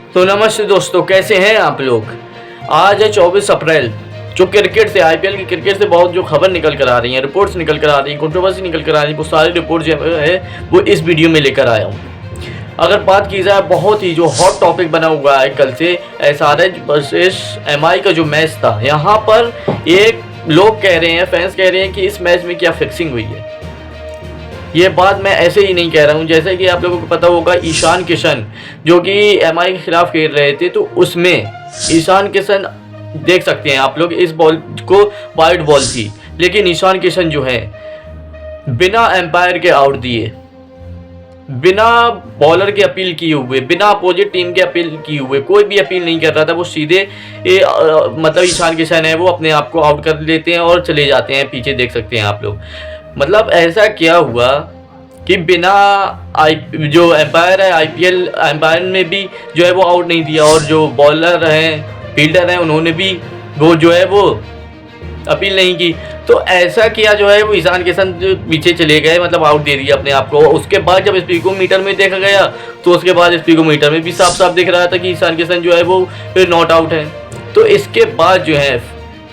तो नमस्ते दोस्तों, कैसे हैं आप लोग। आज है 24 अप्रैल। जो क्रिकेट से आईपीएल की क्रिकेट से बहुत जो खबर निकल कर आ रही हैं, रिपोर्ट्स निकल कर आ रही हैं, कंट्रोवर्सी निकल कर आ रही है, वो सारी रिपोर्ट जो है वो इस वीडियो में लेकर आया हूँ। अगर बात की जाए, बहुत ही जो हॉट टॉपिक बना हुआ है कल से एसआरएच वर्सेस एमआई का जो मैच था, यहाँ पर एक लोग कह रहे हैं, फैंस कह रहे हैं कि इस मैच में क्या फिक्सिंग हुई है। ये बात मैं ऐसे ही नहीं कह रहा हूँ। जैसे कि आप लोगों को पता होगा, ईशान किशन जो कि एमआई के खिलाफ खेल रहे थे, तो उसमें ईशान किशन देख सकते हैं आप लोग, इस बॉल को वाइड बॉल थी, लेकिन ईशान किशन जो है बिना एम्पायर के आउट दिए, बिना बॉलर के अपील किए हुए, बिना अपोजिट टीम के अपील किए हुए, कोई भी अपील नहीं कर रहा था, वो सीधे मतलब ईशान किशन है वो अपने आप को आउट कर लेते हैं और चले जाते हैं पीछे। देख सकते हैं आप लोग, मतलब ऐसा क्या हुआ कि बिना जो एम्पायर है, आईपीएल एम्पायर ने भी जो है वो आउट नहीं दिया, और जो बॉलर हैं, फील्डर हैं, उन्होंने भी वो जो है वो अपील नहीं की। तो ऐसा किया जो है वो ईशान किशन जो पीछे चले गए, मतलब आउट दे दिया अपने आप को। उसके बाद जब स्पीडोमीटर में देखा गया, तो उसके बाद स्पीडोमीटर में भी साफ साफ दिख रहा था कि ईशान किशन जो है वो नॉट आउट है। तो इसके बाद जो है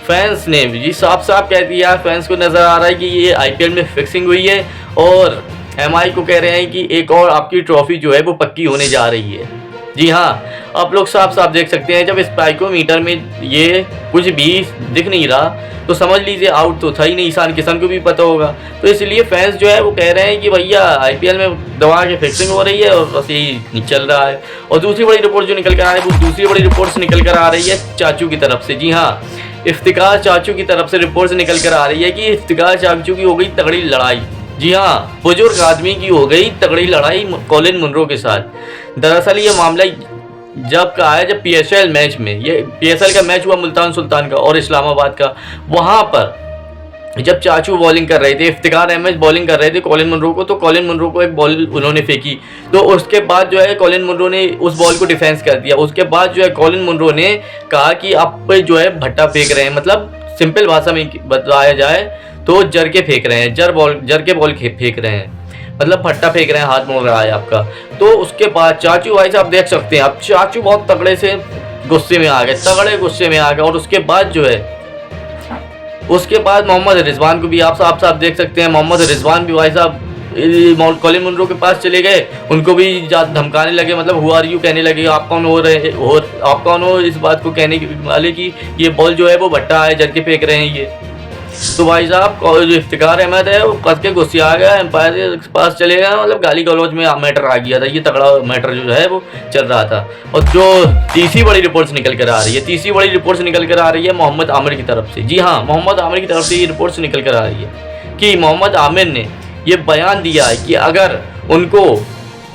फैंस ने भी साफ साफ कह दिया, फैंस को नज़र आ रहा है कि ये आईपीएल में फिक्सिंग हुई है, और एमआई को कह रहे हैं कि एक और आपकी ट्रॉफी जो है वो पक्की होने जा रही है। जी हाँ, आप लोग साफ साफ देख सकते हैं, जब स्पाइकोमीटर में ये कुछ भी दिख नहीं रहा तो समझ लीजिए आउट तो था ही नहीं। ईशान किशन को भी पता होगा, तो इसलिए फैंस जो है वो कह रहे हैं कि भैया आईपीएल में दवा की फिक्सिंग हो रही है, और बस यही चल रहा है। और दूसरी बड़ी रिपोर्ट जो निकल कर आ रही है, वो दूसरी बड़ी रिपोर्ट निकल कर आ रही है चाचू की तरफ से। जी हाँ, इफ्तिकार चाचू की तरफ से रिपोर्ट निकल कर आ रही है कि इफ्तिकार चाचू की हो गई तगड़ी लड़ाई। जी हाँ, बुजुर्ग आदमी की हो गई तगड़ी लड़ाई कॉलिन मुनरो के साथ। दरअसल ये मामला जब का है, जब पीएसएल मैच में, ये पीएसएल का मैच हुआ मुल्तान सुल्तान का और इस्लामाबाद का, वहाँ पर जब चाचू बॉलिंग कर रहे थे, इफ्तिकार अहमद बॉलिंग कर रहे थे कॉलिन मुनरो को, तो कॉलिन मुनरो को एक बॉल उन्होंने फेंकी, तो उसके बाद जो है कॉलिन मुनरो ने उस बॉल को डिफेंस कर दिया। उसके बाद जो है कॉलिन मुनरो ने कहा कि आप जो है भट्टा फेंक रहे हैं, मतलब सिंपल भाषा में बताया जाए तो जर के फेंक रहे हैं, जर के बॉल फेंक रहे हैं, मतलब भट्टा फेंक रहे हैं, हाथ मोड़ रहा है आपका। तो उसके बाद चाचू भाई साहब देख सकते हैं, अब चाचू बहुत तगड़े से गुस्से में आ गए, तगड़े गुस्से में आ गए। और उसके बाद जो है, उसके बाद मोहम्मद रिजवान को भी आप साफ साफ देख सकते हैं, मोहम्मद रिजवान भी भाई साहब कॉलिन मुनरो के पास चले गए, उनको भी धमकाने लगे, मतलब हु आर यू कहने लगे, आप कौन हो रहे हो, आप कौन हो इस बात को कहने वाले कि ये बॉल जो है वो भट्टा है, जर के फेंक रहे हैं ये। तो भाई साहब जो इफ्तिकार अहमद है वो कस के गुस्से आ गया, एम्पायर के पास चले गया, मतलब गाली गलौज में मैटर आ गया था, ये तगड़ा मैटर जो है वो चल रहा था। और जो तीसरी बड़ी रिपोर्ट्स निकल कर आ रही है, तीसरी बड़ी रिपोर्ट्स निकल कर आ रही है मोहम्मद आमिर की तरफ से। जी हाँ, मोहम्मद आमिर की तरफ से ये रिपोर्ट्स निकल कर आ रही है कि मोहम्मद आमिर ने ये बयान दिया है कि अगर उनको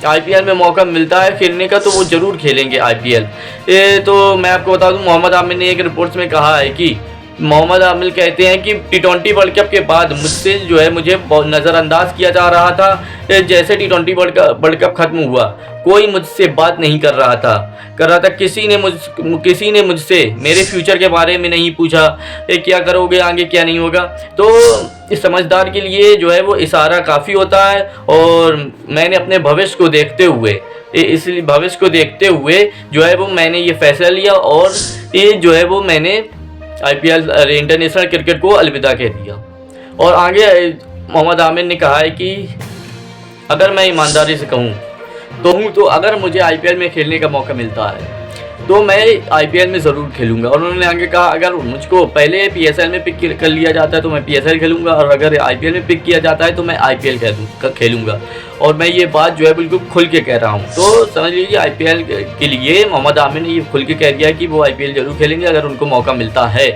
आईपीएल में मौका मिलता है खेलने का तो वो ज़रूर खेलेंगे आईपीएल। तो मैं आपको बता दूँ, मोहम्मद आमिर ने एक रिपोर्ट्स में कहा है कि मोहम्मद आमिर कहते हैं कि T20 वर्ल्ड कप के बाद मुझसे जो है मुझे नज़रअंदाज किया जा रहा था। जैसे T20 वर्ल्ड कप ख़त्म हुआ, कोई मुझसे बात नहीं कर रहा था, किसी ने मुझसे मेरे फ्यूचर के बारे में नहीं पूछा, क्या करोगे आगे, क्या नहीं होगा। तो इस समझदार के लिए जो है वो इशारा काफ़ी होता है, और मैंने अपने भविष्य को देखते हुए, इसलिए भविष्य को देखते हुए जो है वो मैंने ये फैसला लिया, और ये जो है वो मैंने आईपीएल इंटरनेशनल क्रिकेट को अलविदा कह दिया। और आगे मोहम्मद आमिर ने कहा है कि अगर मैं ईमानदारी से कहूँ तो अगर मुझे आईपीएल में खेलने का मौका मिलता है तो मैं आईपीएल में ज़रूर खेलूंगा। और उन्होंने आगे कहा, अगर मुझको पहले पीएसएल में पिक कर लिया जाता है तो मैं पीएसएल खेलूंगा, और अगर आईपीएल में पिक किया जाता है तो मैं आईपीएल खेलूंगा। और मैं ये बात जो है बिल्कुल खुल के कह रहा हूँ। तो समझ लीजिए आईपीएल के लिए मोहम्मद आमिर ने ये खुल के कह दिया कि वो आईपीएल जरूर खेलेंगे अगर उनको मौका मिलता है।